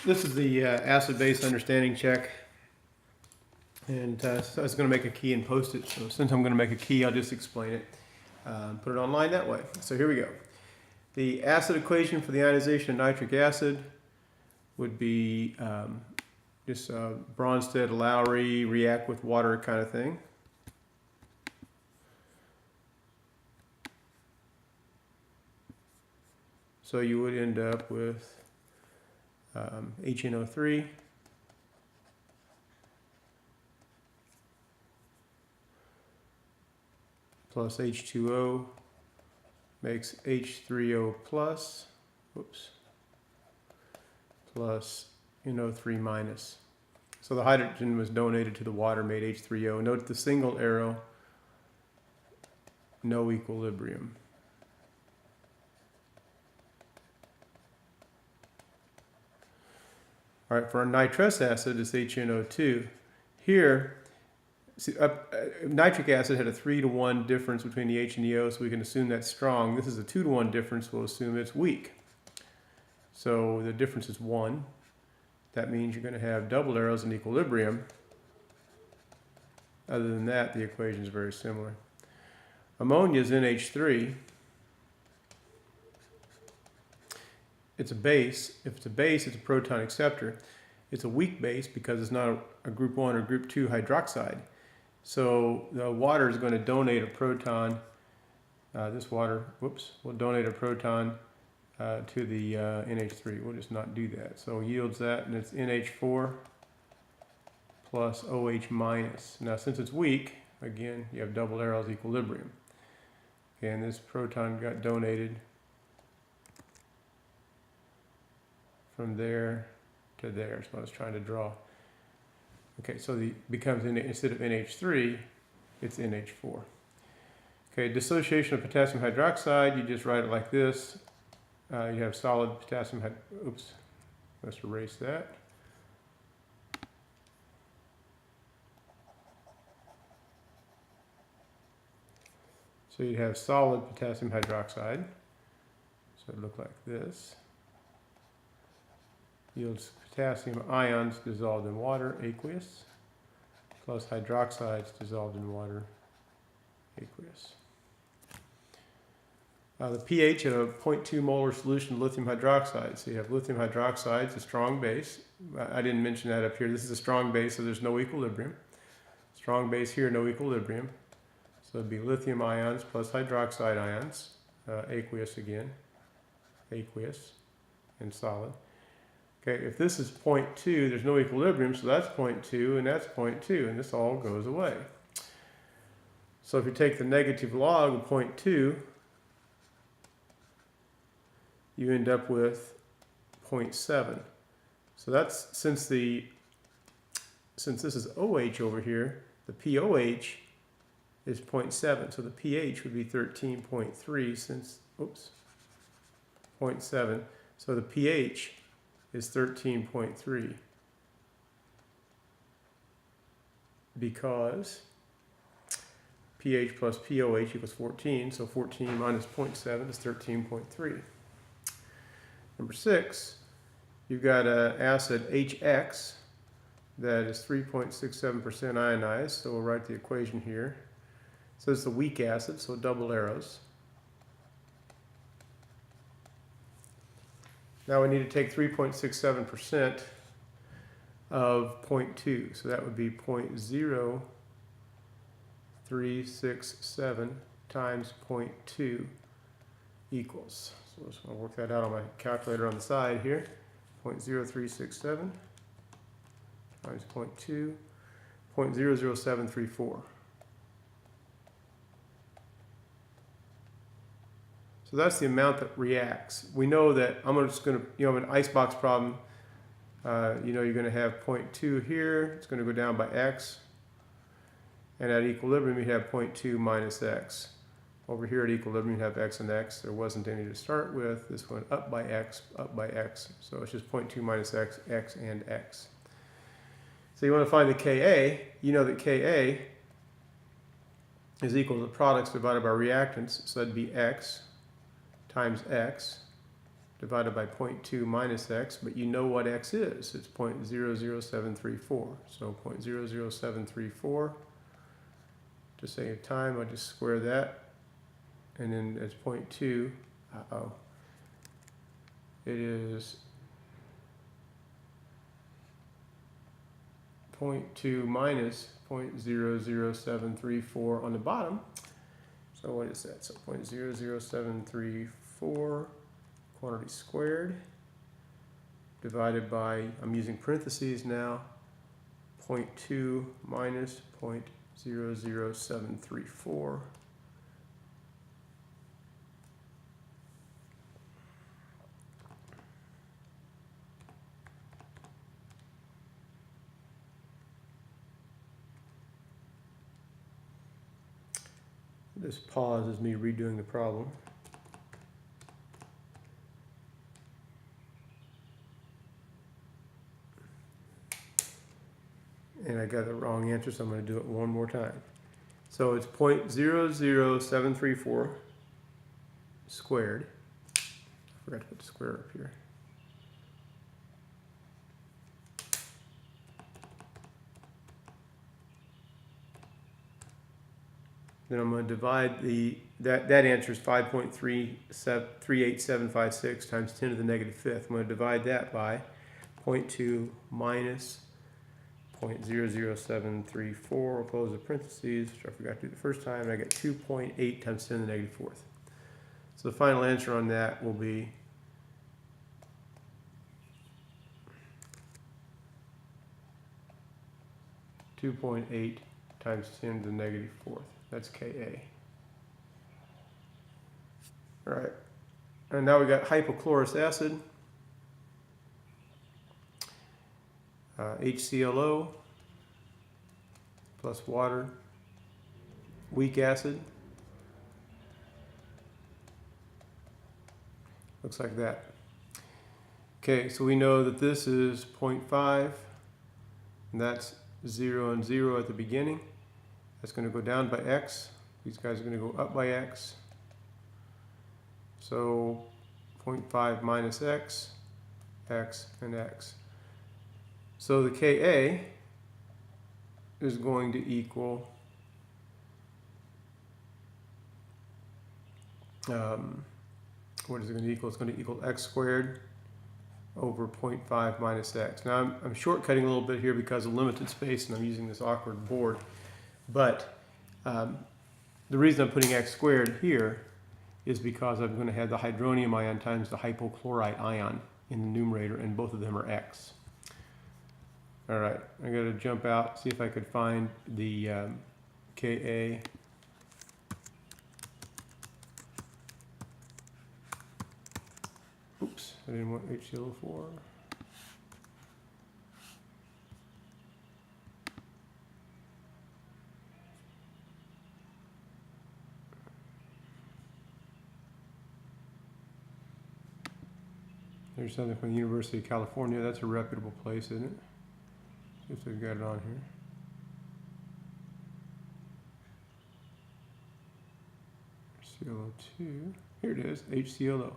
This is the acid-base understanding check, and so I was going to make a key and post it. So since I'm going to make a key, I'll just explain it, put it online that way. So here we go. The acid equation for the ionization of nitric acid would be just Bronsted-Lowry react with water kind of thing. So you would end up with HNO3 plus H2O makes H3O plus, plus NO3 minus. So the hydrogen was donated to the water, made H3O. Note the single arrow, no equilibrium. All right, for our nitrous acid, it's HNO2. Here, see, nitric acid had a 3-to-1 difference between the H and the O, so we can assume that's strong. This is a 2-to-1 difference, we'll assume it's weak. So the difference is 1. That means you're going to have double arrows in equilibrium. Other than that, the equation is very similar. Ammonia is NH3. It's a base. If it's a base, it's a proton acceptor. It's a weak base because it's not a group 1 or group 2 hydroxide. So the water is going to donate a proton. This water, will donate a proton to the NH3. We'll just not do that. So yields that, and it's NH4 plus OH minus. Now since it's weak, again, you have double arrows equilibrium. And this proton got donated from there to there. That's what I was trying to draw. Okay, so the becomes, instead of NH3, it's NH4. Okay, dissociation of potassium hydroxide, you just write it like this. You have solid potassium, let's erase that. So you have solid potassium hydroxide. So it look like this. Yields potassium ions dissolved in water, aqueous, plus hydroxides dissolved in water, aqueous. The pH of a 0.2 molar solution of lithium hydroxide. So you have lithium hydroxide, it's a strong base. I didn't mention that up here. This is a strong base, so there's no equilibrium. Strong base here, no equilibrium. So it'd be lithium ions plus hydroxide ions, aqueous again, aqueous and solid. Okay, if this is 0.2, there's no equilibrium, so that's 0.2 and that's 0.2, and this all goes away. So if you take the negative log of 0.2, you end up with 0.7. So that's, since this is OH over here, the POH is 0.7, so the pH would be 13.3 since, 0.7, so the pH is 13.3 because pH plus POH equals 14, so 14 minus 0.7 is 13.3. Number 6, you've got an acid HX that is 3.67% ionized, so we'll write the equation here. So it's a weak acid, so double arrows. Now we need to take 3.67% of 0.2, so that would be 0.0367 times 0.2 equals. So I'm just going to work that out on my calculator on the side here. 0.0367 times 0.2, 0.00734. So that's the amount that reacts. We know that I'm just going to, have an icebox problem. You're going to have 0.2 here. It's going to go down by x. And at equilibrium, you have 0.2 minus x. Over here at equilibrium, you have x and x. There wasn't any to start with. This went up by x, up by x. So it's just 0.2 minus x, x, and x. So you want to find the Ka. You know that Ka is equal to the products divided by reactants. So that'd be x times x divided by 0.2 minus x, but you know what x is. It's 0.00734. So 0.00734. To save time, I'll just square that. And then it's 0.2. Uh-oh. It is 0.2 minus 0.00734 on the bottom. So what is that? So 0.00734 quantity squared divided by, I'm using parentheses now, 0.2 minus 0.00734. This pause is me redoing the problem. And I got the wrong answer, so I'm going to do it one more time. So it's 0.00734 squared. I forgot to put the square up here. Then I'm going to divide that answer is 5.38756 times 10 to the negative fifth. I'm going to divide that by 0.2 minus 0.00734. We'll close the parentheses, which I forgot to do the first time. And I get 2.8 times 10 to the negative fourth. So the final answer on that will be 2.8 times 10 to the negative fourth. That's Ka. All right. And now we got hypochlorous acid, HClO plus water, weak acid. Looks like that. Okay, so we know that this is 0.5, and that's 0 and 0 at the beginning. That's going to go down by x. These guys are going to go up by x. So 0.5 minus x, x, and x. So the Ka is going to equal what is it going to equal? It's going to equal x squared over 0.5 minus x. Now I'm shortcutting a little bit here because of limited space and I'm using this awkward board. But the reason I'm putting x squared here is because I'm going to have the hydronium ion times the hypochlorite ion in the numerator, and both of them are x. All right, I got to jump out, see if I could find the Ka. Oops, I didn't want HClO4. There's something from the University of California. That's a reputable place, isn't it? See if they've got it on here. ClO2. Here it is, HClO.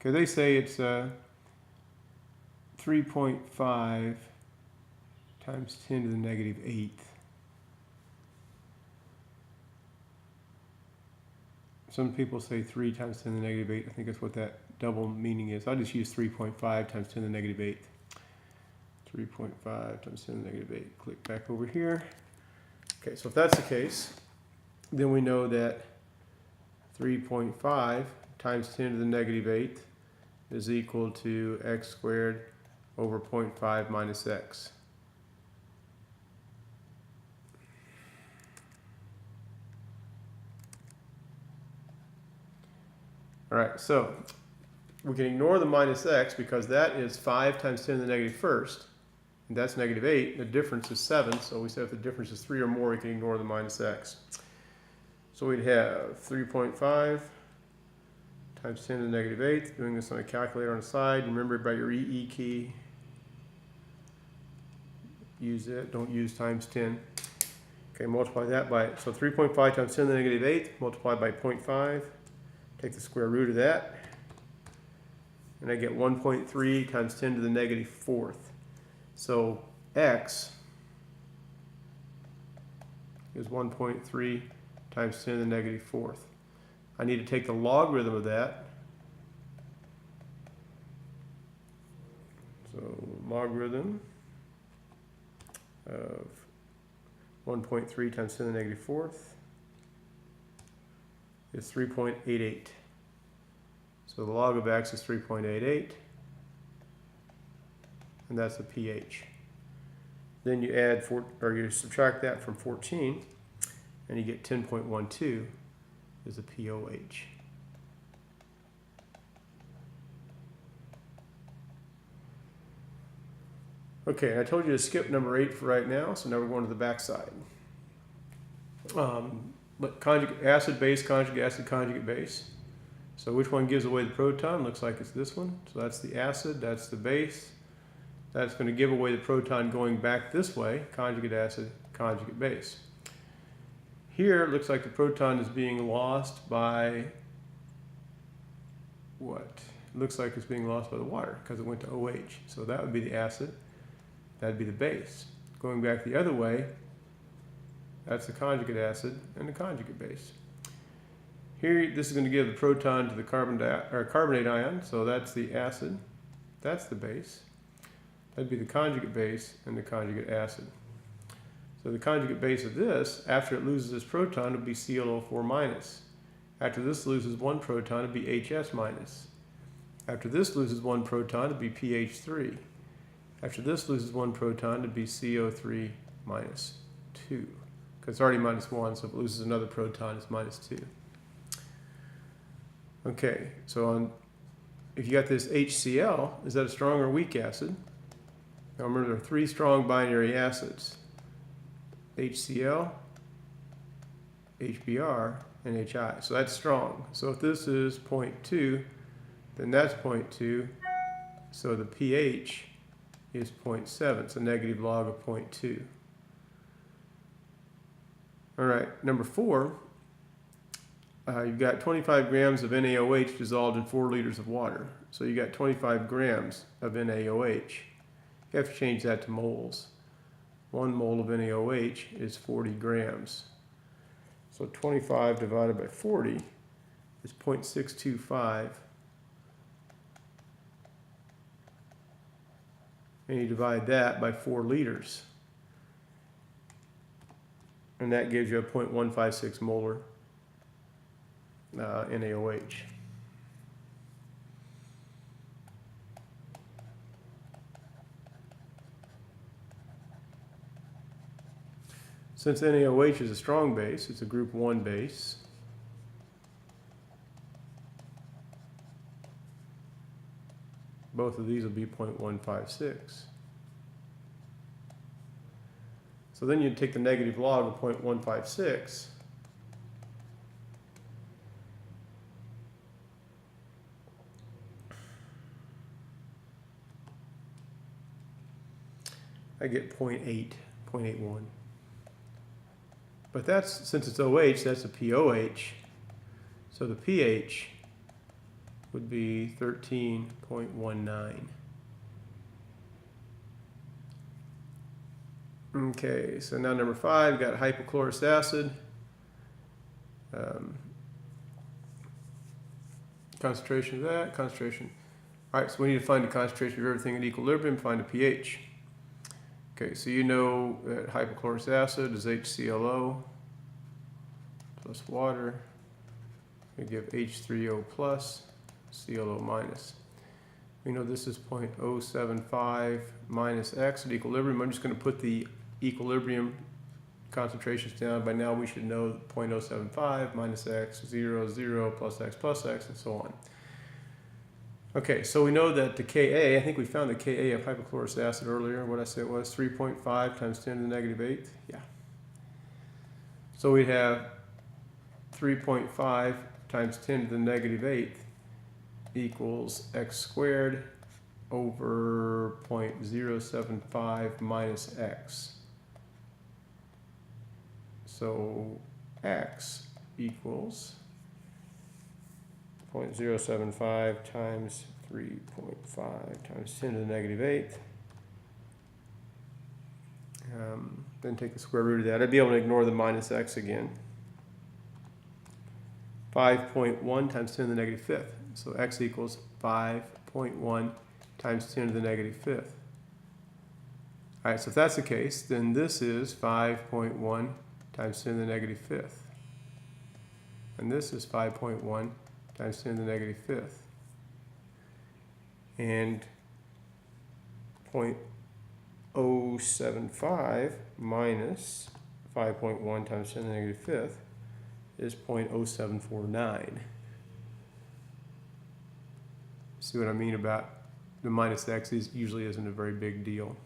Okay, they say it's 3.5 times 10 to the negative 8th. Some people say 3 times 10 to the negative 8. I think that's what that double meaning is. I'll just use 3.5 times 10 to the negative 8th. 3.5 times 10 to the negative 8. Click back over here. Okay, so if that's the case, then we know that 3.5 times 10 to the negative 8th is equal to x squared over 0.5 minus x. All right, so we can ignore the minus x because that is 5 times 10 to the negative first, and that's negative 8. The difference is 7, so we said if the difference is 3 or more, we can ignore the minus x. So we'd have 3.5 times 10 to the negative 8th. Doing this on a calculator on the side. Remember by your EE key, use it, don't use times 10. Okay, multiply that by, so 3.5 times 10 to the negative 8th, multiplied by 0.5. Take the square root of that. and I get 1.3 times 10 to the negative fourth. So x is 1.3 times 10 to the negative fourth. I need to take the logarithm of that. So logarithm of 1.3 times 10 to the negative fourth is 3.88. So the log of x is 3.88, and that's the pH. Then you add you subtract that from 14, and you get 10.12 is the pOH. Okay, I told you to skip number 8 for right now, so now we're going to the back side. But conjugate acid, base, conjugate acid, conjugate base. So which one gives away the proton? Looks like it's this one. So that's the acid, that's the base. That's going to give away the proton going back this way, conjugate acid, conjugate base. Here it looks like the proton is being lost by what? It looks like it's being lost by the water because it went to OH. So that would be the acid, that'd be the base. Going back the other way, that's the conjugate acid and the conjugate base. Here, this is going to give the proton to the carbonate ion, so that's the acid, that's the base. That'd be the conjugate base and the conjugate acid. So the conjugate base of this, after it loses this proton, would be ClO4 minus. After this loses one proton, it'd be HS minus. After this loses one proton, it'd be pH3. After this loses one proton, it'd be CO3 minus 2. Because it's already minus 1, so if it loses another proton, it's minus 2. Okay, so if you got this HCl, is that a strong or weak acid? Now remember, there are 3 strong binary acids: HCl, HBr, and HI. So that's strong. So if this is 0.2, then that's 0.2. So the pH is 0.7. It's a negative log of 0.2. All right, number 4. You've got 25 grams of NaOH dissolved in 4 liters of water. So you got 25 grams of NaOH. You have to change that to moles. 1 mole of NaOH is 40 grams. So 25 divided by 40 is 0.625. And you divide that by 4 liters. And that gives you a 0.156 molar NaOH. Since NaOH is a strong base, it's a group 1 base. Both of these will be 0.156. So then you'd take the negative log of 0.156. I get 0.81. But that's, since it's OH, that's a pOH. So the pH would be 13.19. Okay, so now number 5, we've got hypochlorous acid. Concentration of that, concentration. All right, so we need to find the concentration of everything at equilibrium, find a pH. Okay, so you know that hypochlorous acid is HClO plus water. We give H3O plus, ClO minus. We know this is 0.075 minus X at equilibrium. I'm just going to put the equilibrium concentrations down. By now we should know 0.075 minus X, 0, 0, plus X, and so on. Okay, so we know that the Ka, I think we found the Ka of hypochlorous acid earlier. What I said it was 3.5 times 10 to the negative 8th. Yeah. So we have 3.5 times 10 to the negative 8th equals X squared over 0.075 minus X. So X equals 0.075 times 3.5 times 10 to the negative 8th. Then take the square root of that. I'd be able to ignore the minus x again. 5.1 times 10 to the negative 5th. So x equals 5.1 times 10 to the negative 5th. All right, so if that's the case, then this is 5.1 times 10 to the negative 5th. And this is 5.1 times 10 to the negative 5th. And 0.075 minus 5.1 times 10 to the negative 5th is 0.0749. See what I mean about the minus x usually isn't a very big deal.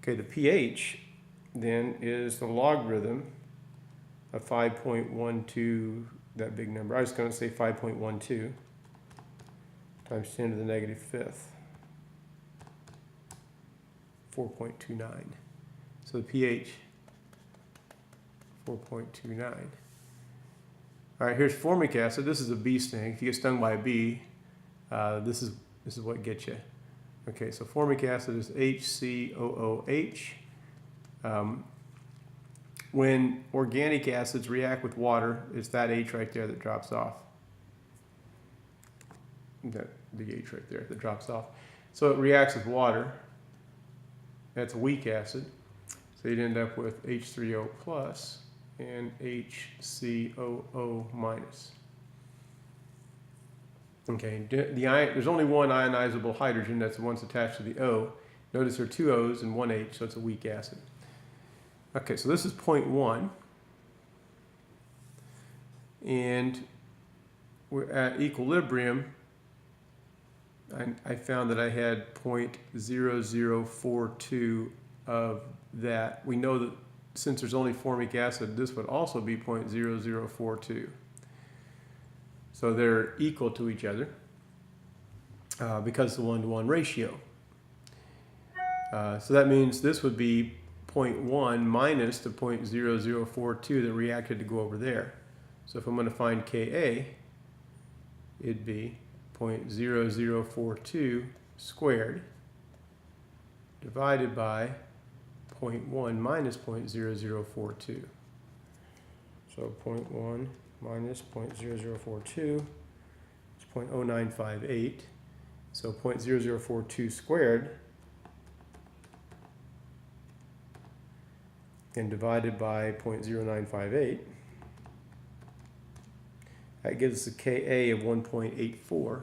Okay, the pH then is the logarithm of 5.12, that big number. I was going to say 5.12 times 10 to the negative 5th. 4.29. So the pH, 4.29. All right, here's formic acid. This is a bee sting. If you get stung by a bee, this is what gets you. Okay, so formic acid is HCOOH. When organic acids react with water, it's that H right there that drops off. That big H right there that drops off. So it reacts with water. That's a weak acid. So you'd end up with H3O plus and HCOO minus. Okay, there's only one ionizable hydrogen, that's the one that's attached to the O. Notice there are two O's and one H, so it's a weak acid. Okay, so this is 0.1. And we're at equilibrium. I found that I had 0.0042 of that. We know that since there's only formic acid, this would also be 0.0042. So they're equal to each other because of the 1-to-1 ratio. So that means this would be 0.1 minus the 0.0042 that reacted to go over there. So if I'm going to find Ka, it'd be 0.0042 squared divided by 0.1 minus 0.0042. So 0.1 minus 0.0042 is 0.0958. So 0.0042 squared and divided by 0.0958. That gives us a Ka of 1.84.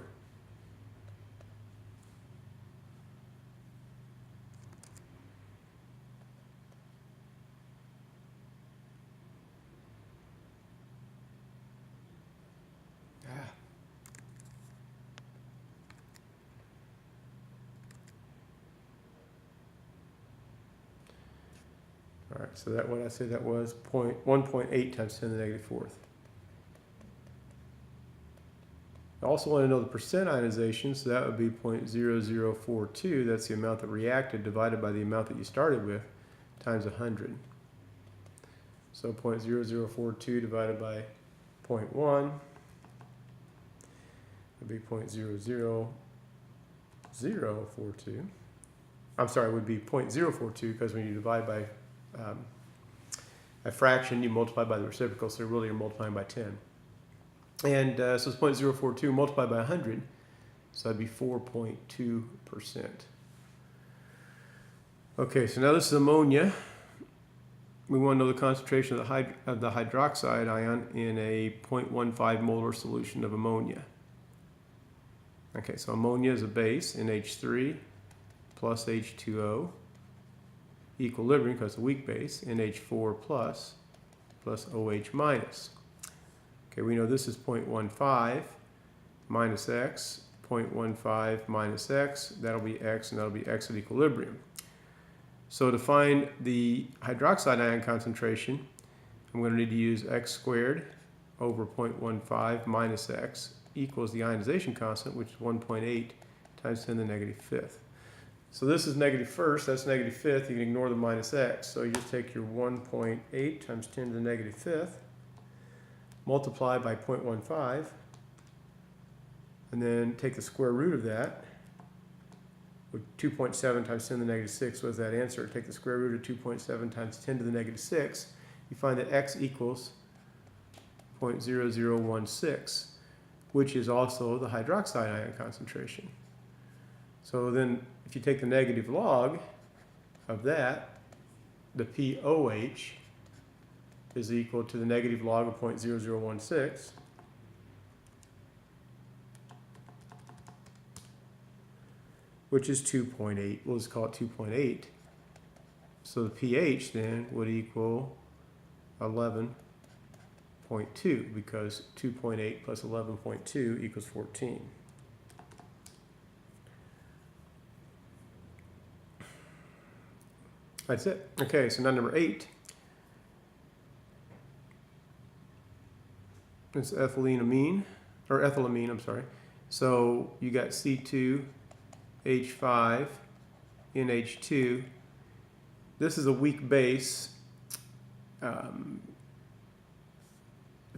All right, so that what I say that was 1.8 times 10 to the negative 4th. I also want to know the percent ionization, so that would be 0.0042. That's the amount that reacted divided by the amount that you started with times 100. So 0.0042 divided by 0.1 would be 0.00042. I'm sorry, it would be 0.042 because when you divide by a fraction, you multiply by the reciprocal, so really you're multiplying by 10. And so it's 0.042 multiplied by 100, so that'd be 4.2%. Okay, so now this is ammonia. We want to know the concentration of the hydroxide ion in a 0.15 molar solution of ammonia. Okay, so ammonia is a base, NH3 plus H2O, equilibrium because it's a weak base, NH4 plus OH minus. Okay, we know this is 0.15 minus X, 0.15 minus X, that'll be X, and that'll be X at equilibrium. So to find the hydroxide ion concentration, I'm going to need to use X squared over 0.15 minus X equals the ionization constant, which is 1.8 times 10 to the negative 5th. So this is negative first, that's negative 5th, you can ignore the minus X. So you just take your 1.8 times 10 to the negative 5th, multiply by 0.15, and then take the square root of that. 2.7 times 10 to the negative 6 was that answer. Take the square root of 2.7 times 10 to the negative 6. You find that x equals 0.0016, which is also the hydroxide ion concentration. So then if you take the negative log of that, the POH is equal to the negative log of 0.0016. Which is 2.8. We'll just call it 2.8. So the pH then would equal 11.2 because 2.8 plus 11.2 equals 14. That's it. Okay, so now number 8. It's ethylamine, I'm sorry. So you got C2H5 NH2. This is a weak base.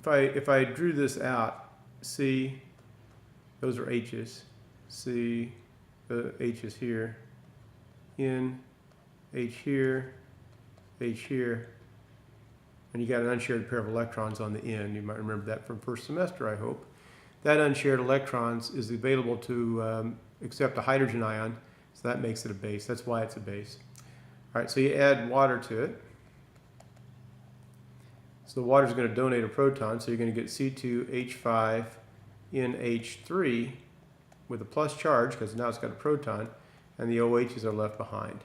If I drew this out, C, those are H's. C, the H is here. N, H here, H here. And you got an unshared pair of electrons on the end. You might remember that from first semester, I hope. That unshared electrons is available to accept a hydrogen ion, so that makes it a base. That's why it's a base. All right, so you add water to it. So the water is going to donate a proton, so you're going to get C2H5NH3 with a plus charge, because now it's got a proton, and the OHs are left behind.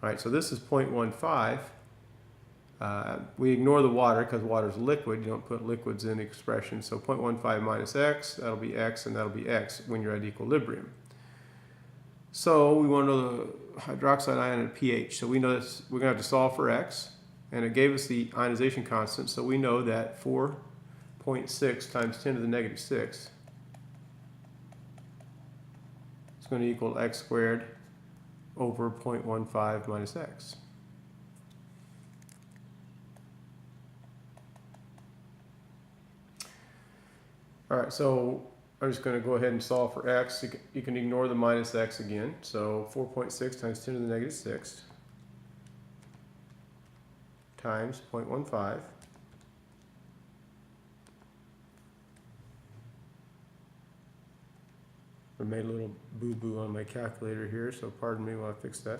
All right, so this is 0.15. We ignore the water because water is liquid. You don't put liquids in the expression. So 0.15 minus x, that'll be x, and that'll be x when you're at equilibrium. So we want to know the hydroxide ion and pH. So we know this, we're going to have to solve for x, and it gave us the ionization constant. So we know that 4.6 times 10 to the negative 6 is going to equal x squared over 0.15 minus x. All right, so I'm just going to go ahead and solve for x. You can ignore the minus x again. So 4.6 times 10 to the negative 6 times 0.15. I made a little boo-boo on my calculator here, so pardon me while I fix that.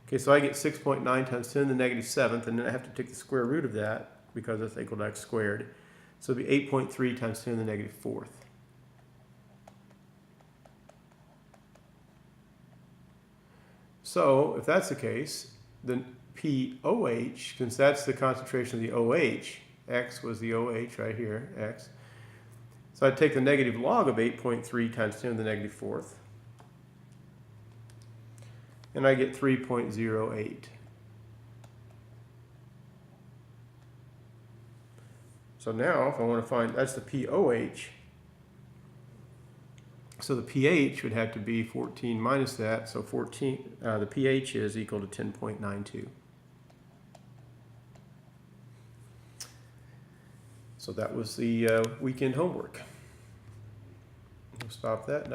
Okay, so I get 6.9 times 10 to the negative 7th, and then I have to take the square root of that because that's equal to x squared. So it'll be 8.3 times 10 to the negative 4th. So if that's the case, then POH, since that's the concentration of the OH, X was the OH right here, X. So I'd take the negative log of 8.3 times 10 to the negative 4th. And I get 3.08. So now if I want to find, that's the POH. So the pH would have to be 14 minus that. So 14, the pH is equal to 10.92. So that was the weekend homework. We'll stop that.